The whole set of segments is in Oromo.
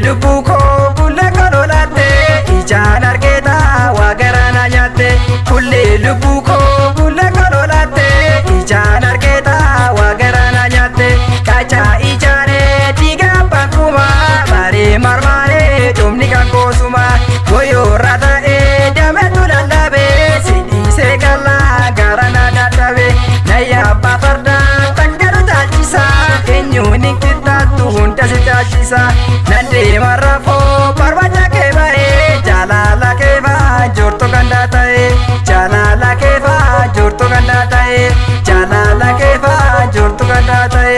lubuko bulle kololate ijaan argeeta wagarana nyaate kulle lubuko bulle kololate ijaan argeeta wagarana nyaate kacha ijaare diga bakuma bare marmare domni kan kosuma goyo rata e dame tulalabe sidi se gala garana dadabe naya bafarda tangaru tajisa enyuni kitatu hunda se tajisa nande marafo parwaja ke bare jalala ke va jorto ganda tae jalala ke va jorto ganda tae jalala ke va jorto ganda tae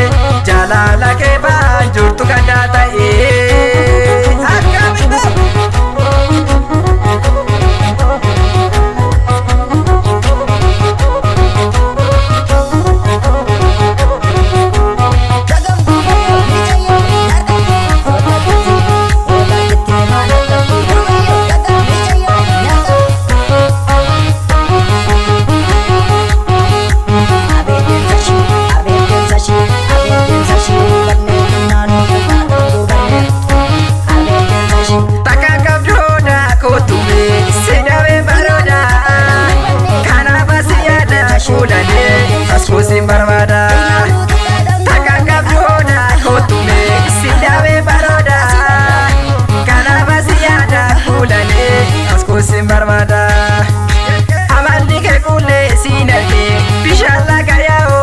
jalala ke va jorto ganda tae Askusin barbada takakab joda kotume sidawe baroda kana basiyada kulane askusin barbada amandi ke kule sinake bishalla gayao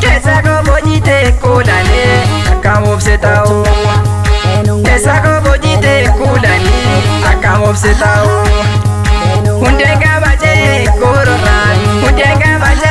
kesa go bojite kulane akamobsetao kesa go bojite kulane akamobsetao hundenga baje kororan hundenga baje